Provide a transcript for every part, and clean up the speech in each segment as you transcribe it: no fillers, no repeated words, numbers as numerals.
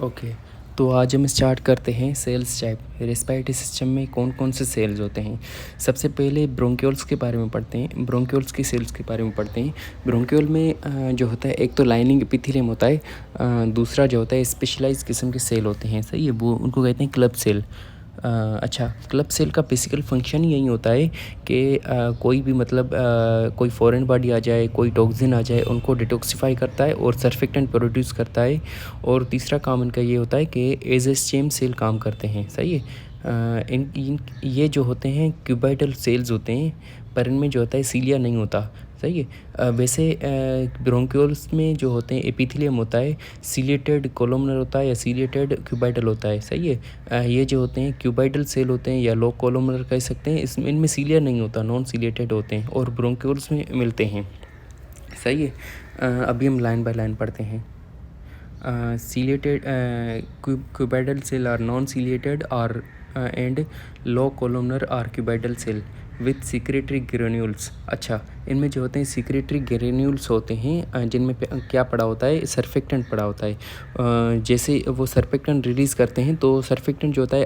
Okay. तो आज हम स्टार्ट करते हैं सेल्स टाइप। रेस्पिरेटरी सिस्टम में कौन कौन से सेल्स होते हैं। सबसे पहले ब्रोंक्यूल्स के बारे में पढ़ते हैं, ब्रोंक्यूल्स की सेल्स के बारे में पढ़ते हैं। ब्रोंक्यूल में जो होता है एक तो लाइनिंग एपिथेलियम होता है, दूसरा जो होता है स्पेशलाइज किस्म के सेल होते हैं, सही है, वो उनको कहते हैं क्लब सेल। अच्छा, क्लब सेल का बेसिकल फंक्शन ही यही होता है कि कोई भी मतलब कोई फॉरेन बॉडी आ जाए, कोई टॉक्सिन आ जाए, उनको डिटॉक्सिफाई करता है और सर्फेक्टेंट प्रोड्यूस करता है। और तीसरा काम इनका ये होता है कि एज ए स्टेम सेल काम करते हैं, सही है। ये जो होते हैं क्यूबाइडल सेल्स होते हैं, पर इनमें जो होता है सीलिया नहीं होता, सही है। वैसे ब्रोंक्यूल्स में जो होते हैं एपिथेलियम होता है, सीलिएटेड कोलमनर होता है या सीलिएटेड क्यूबाइडल होता है, सही है। ये जो होते हैं क्यूबाइडल सेल होते हैं या लो कोलमनर कह सकते हैं, इसमें इनमें सीलिया नहीं होता, नॉन सीलिएटेड होते हैं और ब्रोंक्यूल्स में मिलते हैं, सही है। अभी हम लाइन बाय लाइन पढ़ते हैं। Ciliated cuboidal cell are non-ciliated or and low columnar or cuboidal cell with secretory granules. अच्छा, इनमें जो होते हैं सिक्रेटरी ग्रेन्यूल्स होते हैं, जिनमें क्या पड़ा होता है, सर्फेक्टेंट पड़ा होता है। जैसे वो सर्फेक्टेंट रिलीज़ करते हैं तो सर्फेक्टेंट जो होता है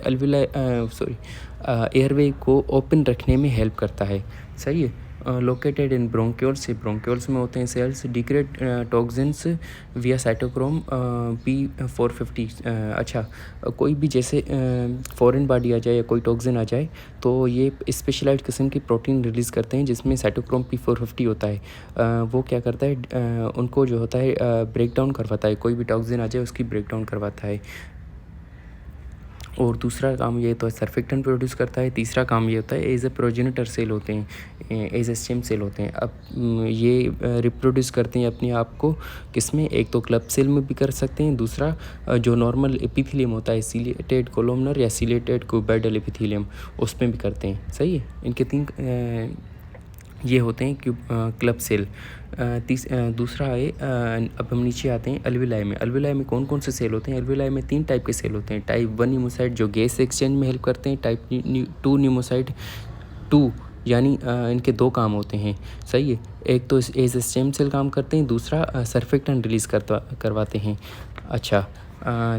एयरवे को ओपन रखने में हेल्प करता है, सही है। लोकेटेड इन ब्रोंक्यूल्स, ब्रोंक्यूल्स में होते हैं सेल्स। डिग्रेड टॉक्सिन्स विया साइटोक्रोम P450। अच्छा, कोई भी जैसे फॉरेन बॉडी आ जाए या कोई टॉक्सिन आ जाए तो ये स्पेशलाइज्ड किस्म की प्रोटीन रिलीज़ करते हैं जिसमें साइटोक्रोम P450 होता है। वो क्या करता है, उनको जो होता है ब्रेक डाउन करवाता है, कोई भी टॉक्सिन आ जाए उसकी ब्रेक डाउन करवाता है। और दूसरा काम ये तो सर्फेक्टेंट प्रोड्यूस करता है। तीसरा काम ये होता है एज ए प्रोजेनिटर सेल होते हैं, एज ए स्टेम सेल होते हैं। अब ये रिप्रोड्यूस करते हैं अपने आप को किसमें, एक तो क्लब सेल में भी कर सकते हैं, दूसरा जो नॉर्मल एपिथेलियम होता है सीलिएटेड कोलमनर या सीलिएटेड क्यूबाइडल एपिथेलियम, उसमें भी करते हैं, सही है। इनके तीन ये होते हैं क्लब सेल। दूसरा है, अब हम नीचे आते हैं अल्विलाई में। अल्विलाई में कौन कौन से सेल होते हैं। अल्विलाई में 3 टाइप के सेल होते हैं। टाइप 1 न्यूमोसाइट जो गैस एक्सचेंज में हेल्प करते हैं, टाइप 2 न्यूमोसाइट 2 यानी इनके 2 काम होते हैं, सही है। एक तो एज स्टेम सेल काम करते हैं, दूसरा सर्फेक्टेंट रिलीज़ करवाते हैं। अच्छा,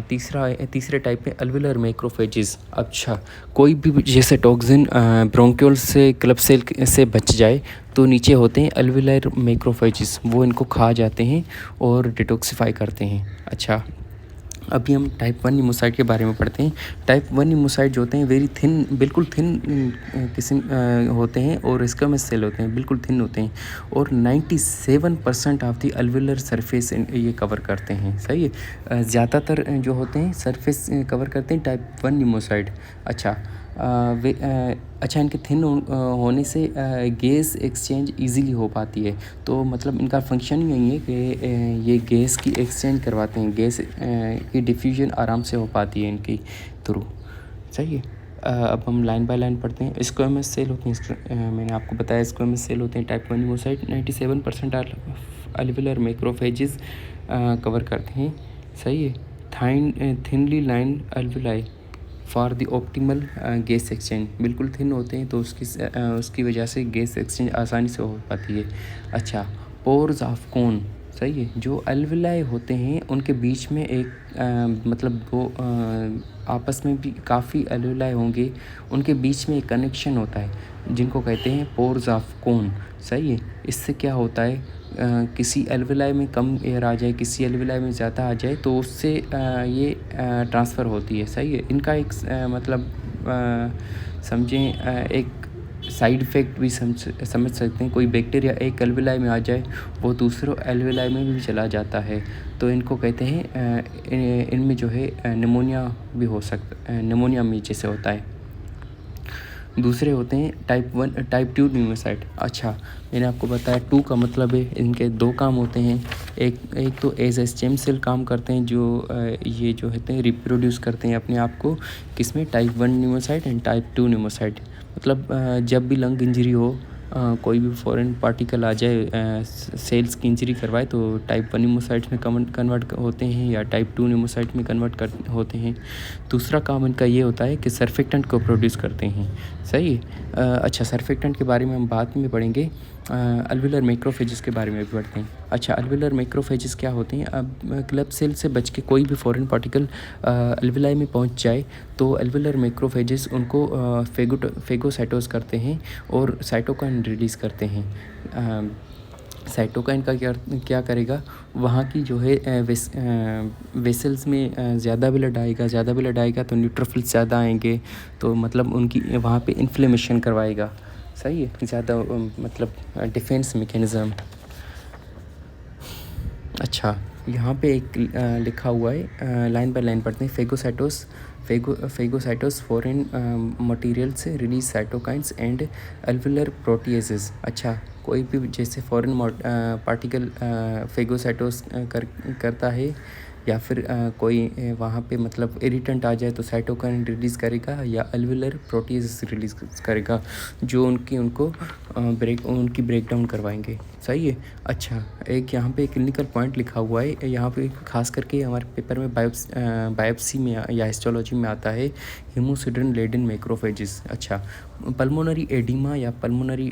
तीसरे टाइप में अल्विलर मैक्रोफेजेस। अच्छा, कोई भी जैसे टॉक्सिन ब्रोंक्यूल से क्लब सेल से बच जाए तो नीचे होते हैं अल्विलर मैक्रोफेजेस, वो इनको खा जाते हैं और डिटॉक्सिफाई करते हैं। अच्छा, अभी हम टाइप 1 न्यूमोसाइट के बारे में पढ़ते हैं। टाइप 1 न्यूमोसाइट जो होते हैं वेरी थिन, बिल्कुल थिन किस्म होते हैं और स्क्वैमस सेल होते हैं, बिल्कुल थिन होते हैं और 97% ऑफ द अल्विलर सरफेस ये कवर करते हैं, सही है। ज़्यादातर जो होते हैं सरफेस कवर करते हैं टाइप 1 न्यूमोसाइट। अच्छा, अच्छा, इनके थिन होने से गैस एक्सचेंज इजीली हो पाती है। तो मतलब इनका फंक्शन यही है कि ये गैस की एक्सचेंज करवाते हैं, गैस की डिफ्यूजन आराम से हो पाती है इनकी थ्रू, सही है। अब हम लाइन बाय लाइन पढ़ते हैं। स्क्वैमस सेल होते हैं, मैंने आपको बताया स्क्वैमस सेल होते हैं type 1 pneumocyte. 97% alveolar macrophages cover करते हैं, सही है। Thinly line alveoli for the optimal gas exchange, बिल्कुल थिन होते हैं तो उसकी वजह से गैस एक्सचेंज आसानी से हो पाती है। अच्छा, पोर्स ऑफ कोन, सही है। जो अल्विलाई होते हैं उनके बीच में एक मतलब वो आपस में भी काफ़ी अल्विलाई होंगे, उनके बीच में एक कनेक्शन होता है जिनको कहते हैं पोर्स ऑफ कोन, सही है। इससे क्या होता है, किसी अल्विलाई में कम एयर आ जाए, किसी अल्विलाई में ज़्यादा आ जाए तो उससे ये ट्रांसफ़र होती है, सही है। इनका एक मतलब समझें एक साइड इफ़ेक्ट भी समझ सकते हैं। कोई बैक्टीरिया एक अल्विलाई में आ जाए वो दूसरों अल्विलाई में भी चला जाता है, तो इनको कहते हैं इनमें जो है निमोनिया भी हो सकता, निमोनिया में जैसे होता है। दूसरे होते हैं टाइप 2 न्यूमोसाइट। अच्छा, मैंने आपको बताया 2 का मतलब है इनके 2 काम होते हैं। एक तो एज ए स्टेम सेल काम करते हैं, जो ये जो होते हैं रिप्रोड्यूस करते हैं अपने आप को, किसमें, type 1 pneumocyte and type 2 pneumocyte. मतलब जब भी लंग इंजरी हो, कोई भी फॉरेन पार्टिकल आ जाए, सेल्स की इंजरी करवाए तो टाइप 1 न्यूमोसाइट में कन्वर्ट होते हैं या टाइप 2 न्यूमोसाइट में कन्वर्ट होते हैं। दूसरा काम इनका ये होता है कि सर्फेक्टेंट को प्रोड्यूस करते हैं, सही है। अच्छा, सर्फेक्टेंट के बारे में हम बाद में पढ़ेंगे। अल्विलर मैक्रोफेजेस के बारे में भी पढ़ते हैं। अच्छा, अल्विलर मैक्रोफेजेस क्या होते हैं? अब क्लब सेल से बच के कोई भी फॉरेन पार्टिकल अल्विलाई में पहुंच जाए तो अल्विलर मैक्रोफेजेस उनको फेगोसाइटोज करते हैं और साइटोकाइन रिलीज़ करते हैं। साइटोकाइन का क्या करेगा? वहाँ की जो है वेसल्स में ज़्यादा ब्लड आएगा तो न्यूट्रोफिल्स ज़्यादा आएंगे, तो मतलब उनकी वहाँ पे इन्फ्लेमेशन करवाएगा। सही है, ज़्यादा मतलब डिफेंस मैकेनिज़्म। अच्छा, यहाँ पे एक लिखा हुआ है, लाइन बाय लाइन पढ़ते हैं। फेगोसाइटोस फॉरेन मटेरियल से रिलीज साइटोकाइंस एंड अल्विलर प्रोटीएसेस। अच्छा, कोई भी जैसे फॉरेन पार्टिकल फेगोसाइटोस करता है या फिर कोई वहाँ पे मतलब इरिटेंट आ जाए तो साइटोकाइन रिलीज़ करेगा या अल्विलर प्रोटीएसेस रिलीज़ करेगा, जो उनको उनकी ब्रेकडाउन करवाएंगे। सही है। अच्छा, एक यहाँ पे क्लिनिकल पॉइंट लिखा हुआ है, यहाँ पे खास करके हमारे पेपर में बायोप्सी में या हिस्टोलॉजी में आता है हेमोसिडरन लेडन मैक्रोफेजेस। अच्छा, पल्मोनरी एडिमा या पल्मोनरी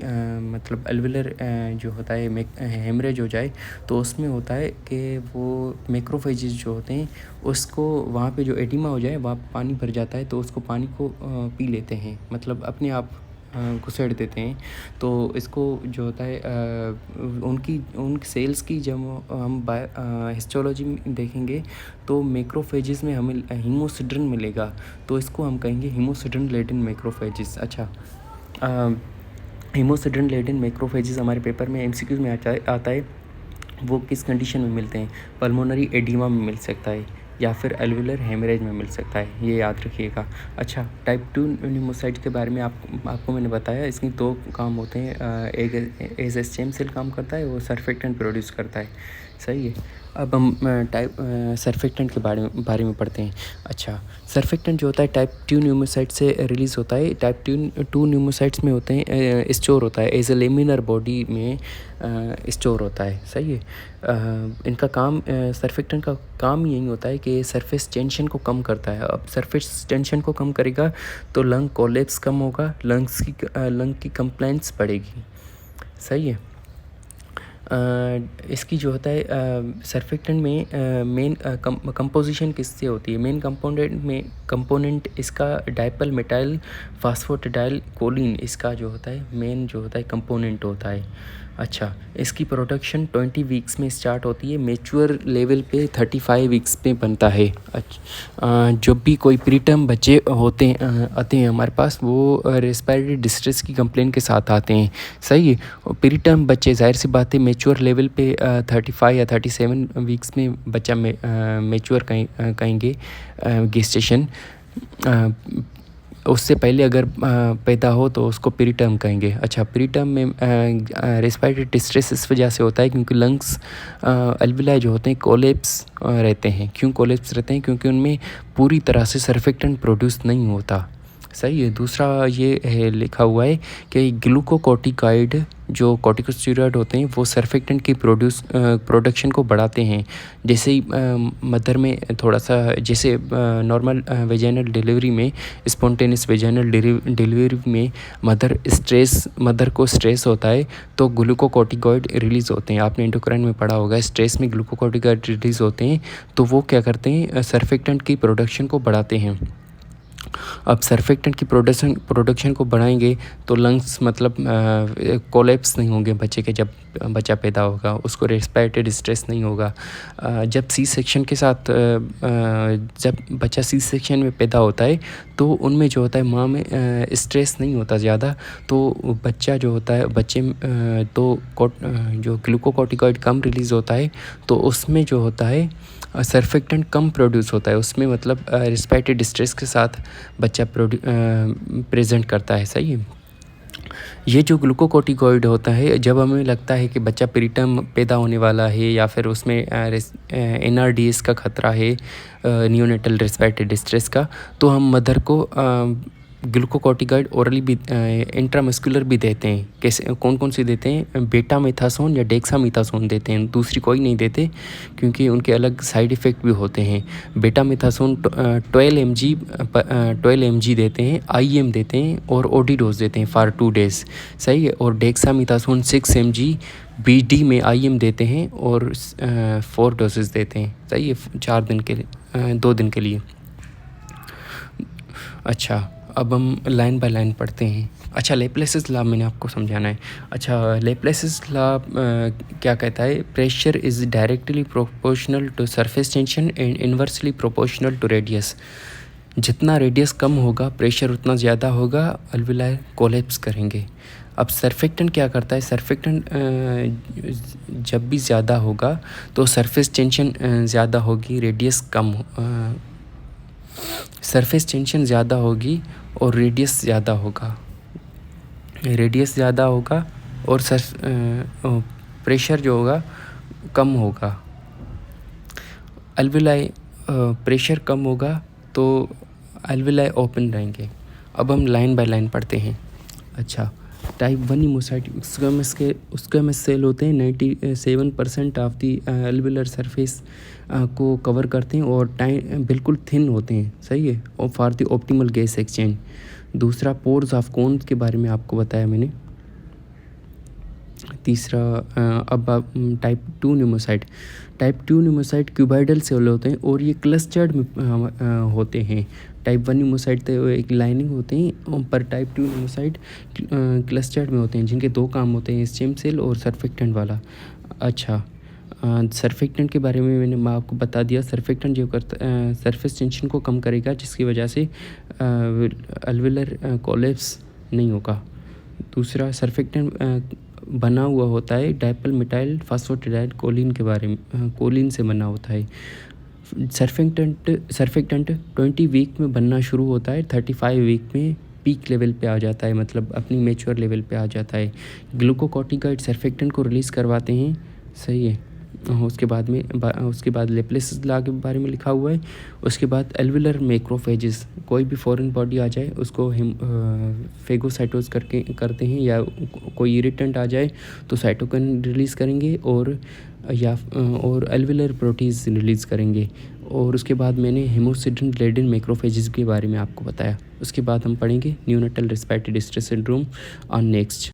मतलब अल्विलर जो होता है हेमरेज हो जाए तो उसमें होता है कि वो मैक्रोफेजेस जो होते हैं उसको वहाँ पे जो एडिमा हो जाए वहाँ पानी भर जाता है तो उसको पानी को पी लेते हैं, मतलब अपने आप घुसेड़ देते हैं। तो इसको जो होता है उन सेल्स की जब हम हिस्टोलॉजी में देखेंगे तो मैक्रोफेजेस में हमें हीमोसिड्रिन मिलेगा, तो इसको हम कहेंगे हीमोसिड्रिन लेडन मैक्रोफेजेस। अच्छा, हीमोसिड्रिन लेडन मैक्रोफेजेस हमारे पेपर में एमसीक्यूज में आता है। वो किस कंडीशन में मिलते हैं? पल्मोनरी एडिमा में मिल सकता है या फिर अल्विलर हेमरेज में मिल सकता है, ये याद रखिएगा। अच्छा, टाइप 2 न्यूमोसाइट के बारे में आपको मैंने बताया। इसके 2 काम होते हैं, एक एजेस्टेम सेल काम करता है, वो सर्फेक्टेंट प्रोड्यूस करता है। सही है। अब हम सर्फेक्टेंट के बारे में पढ़ते हैं। अच्छा, सर्फेक्टेंट जो होता है टाइप 2 न्यूमोसाइट से रिलीज़ होता है। टाइप 2 न्यूमोसाइट्स में होते हैं स्टोर होता है एज ए लेमिनर बॉडी में स्टोर होता है। सही है। इनका काम सर्फेक्टेंट का काम यही होता है कि सरफेस टेंशन को कम करता है। अब सरफेस टेंशन को कम करेगा तो लंग कोलेप्स कम होगा, लंग की कंप्लेंट्स बढ़ेगी। सही है। इसकी जो होता है सर्फेक्टेंट में मेन कंपोजिशन किससे होती है? मेन कंपोनेंट इसका डाइपल मेटाइल फास्फोटिडाइल कोलिन, इसका जो होता है मेन जो होता है कंपोनेंट होता है। अच्छा, इसकी प्रोडक्शन 20 वीक्स में स्टार्ट होती है, मेच्योर लेवल पे 35 वीक्स पे बनता है। अच्छा, जब भी कोई प्रीटर्म बच्चे आते हैं हमारे पास, वो रेस्पिरेटरी डिस्ट्रेस की कंप्लेन के साथ आते हैं। सही है। प्रीटर्म बच्चे जाहिर सी बात है मेच्योर लेवल पे 35 या 37 वीक्स में बच्चा मेच्योर कहेंगे गेस्टेशन। उससे पहले अगर पैदा हो तो उसको प्रीटर्म कहेंगे। अच्छा, प्रीटर्म में रेस्पिरेटरी डिस्ट्रेस इस वजह से होता है क्योंकि लंग्स अल्विलाई जो होते हैं कोलेप्स रहते हैं। क्यों कोलेप्स रहते हैं? क्योंकि उनमें पूरी तरह से सर्फेक्टेंट प्रोड्यूस नहीं होता। सही है। दूसरा ये है लिखा हुआ है कि ग्लूकोकॉर्टिकॉइड जो कॉर्टिकोस्टेरॉइड होते हैं वो सर्फेक्टेंट की प्रोडक्शन को बढ़ाते हैं। जैसे ही मदर में थोड़ा सा जैसे नॉर्मल वेजाइनल डिलीवरी में स्पॉन्टेनियस वेजाइनल डिलीवरी में मदर को स्ट्रेस होता है तो ग्लूकोकॉर्टिकॉइड रिलीज़ होते हैं। आपने एंडोक्राइन में पढ़ा होगा, स्ट्रेस में ग्लूकोकॉर्टिकॉइड रिलीज़ होते हैं तो वो क्या करते हैं? सर्फेक्टेंट की प्रोडक्शन को बढ़ाते हैं। अब सर्फेक्टेंट की प्रोडक्शन को बढ़ाएंगे तो लंग्स मतलब कोलैप्स नहीं होंगे बच्चे के, जब बच्चा पैदा होगा उसको रेस्पिरेटरी डिस्ट्रेस नहीं होगा। जब सी सेक्शन के साथ जब बच्चा सी सेक्शन में पैदा होता है तो उनमें जो होता है माँ में स्ट्रेस नहीं होता ज़्यादा, तो बच्चा जो होता है बच्चे तो जो ग्लूकोकॉर्टिकॉइड कम रिलीज़ होता है तो उसमें जो होता है सर्फेक्टेंट कम प्रोड्यूस होता है उसमें, मतलब रेस्पिरेटरी डिस्ट्रेस के साथ बच्चा प्रेजेंट करता है। सही है। ये जो ग्लूकोकॉर्टिकॉइड होता है जब हमें लगता है कि बच्चा प्रीटर्म पैदा होने वाला है या फिर उसमें NRDS का खतरा है, नियोनेटल रेस्पिरेटरी डिस्ट्रेस का, तो हम मदर को ग्लूकोकॉर्टिकॉइड ओरली भी इंट्रामस्कुलर भी देते हैं। कैसे, कौन कौन से देते हैं? बेटामेथासोन या डेक्सामेथासोन देते हैं, दूसरी कोई नहीं देते क्योंकि उनके अलग साइड इफ़ेक्ट भी होते हैं। बेटामेथासोन 12 mg देते हैं, IM देते हैं और OD डोज देते हैं फॉर 2 डेज़, सही है। और डेक्सामेथासोन 6 mg BD में IM देते हैं और 4 डोजेस देते हैं, सही है, 4 दिन के लिए, 2 दिन के लिए। अच्छा, अब हम लाइन बाय लाइन पढ़ते हैं। अच्छा, लेप्लेस's लॉ मैंने आपको समझाना है। अच्छा, लेप्लेस's लॉ क्या कहता है? Pressure is directly proportional to surface tension and inversely proportional to radius. जितना रेडियस कम होगा प्रेशर उतना ज़्यादा होगा, अल्वेलाई कोलैप्स करेंगे। अब सरफेक्टेंट क्या करता है? सरफेक्टेंट जब भी ज़्यादा होगा तो सरफेस टेंशन ज़्यादा होगी, रेडियस कम, सरफेस टेंशन ज़्यादा होगी और रेडियस ज़्यादा होगा, रेडियस ज़्यादा होगा और प्रेशर जो होगा कम होगा। अल्वेलाई प्रेशर कम होगा तो अल्वेलाई ओपन रहेंगे। अब हम लाइन बाय लाइन पढ़ते हैं। अच्छा, टाइप 1 हीमोसाइट स्क्वैमस सेल होते हैं, 97% ऑफ दी अल्वेलर सरफेस को कवर करते हैं और टाइम बिल्कुल थिन होते हैं, सही है, और for the optimal gas exchange. दूसरा, पोर्स ऑफ कोन के बारे में आपको बताया मैंने। तीसरा, अब टाइप 2 न्यूमोसाइट क्यूबाइडल सेल होते हैं और ये क्लस्टर्ड में होते हैं। टाइप 1 न्यूमोसाइट तो एक लाइनिंग होते हैं, पर टाइप 2 न्यूमोसाइट क्लस्टर्ड में होते हैं, जिनके 2 काम होते हैं, स्टेम सेल और सर्फेक्टेंट वाला। अच्छा, सर्फेक्टेंट के बारे में मैंने आपको बता दिया। सर्फेक्टेंट जो करता सरफेस टेंशन को कम करेगा, जिसकी वजह से अल्वेलर कोलैप्स नहीं होगा। दूसरा, सर्फेक्टेंट बना हुआ होता है डाइपल मिटाइल फास्फोटिडाइल कोलिन के बारे में, कोलिन से बना होता है। सर्फेक्टेंट 20 वीक में बनना शुरू होता है, 35 वीक में पीक लेवल पे आ जाता है, मतलब अपनी मैच्योर लेवल पे आ जाता है। ग्लूकोकॉर्टिकॉइड सर्फेक्टेंट को रिलीज़ करवाते हैं, सही है। उसके बाद लेप्लेस's लॉ के बारे में लिखा हुआ है। उसके बाद एल्वेलर मैक्रोफेजेस, कोई भी फॉरेन बॉडी आ जाए उसको फेगोसाइटोज करते हैं, या कोई इरिटेंट आ जाए तो साइटोकिन रिलीज़ करेंगे और एल्वेलर प्रोटीज रिलीज़ करेंगे। और उसके बाद मैंने हेमोसिडेंट लेडिन मैक्रोफेजेस के बारे में आपको बताया। उसके बाद हम पढ़ेंगे neonatal respiratory distress syndrome on next.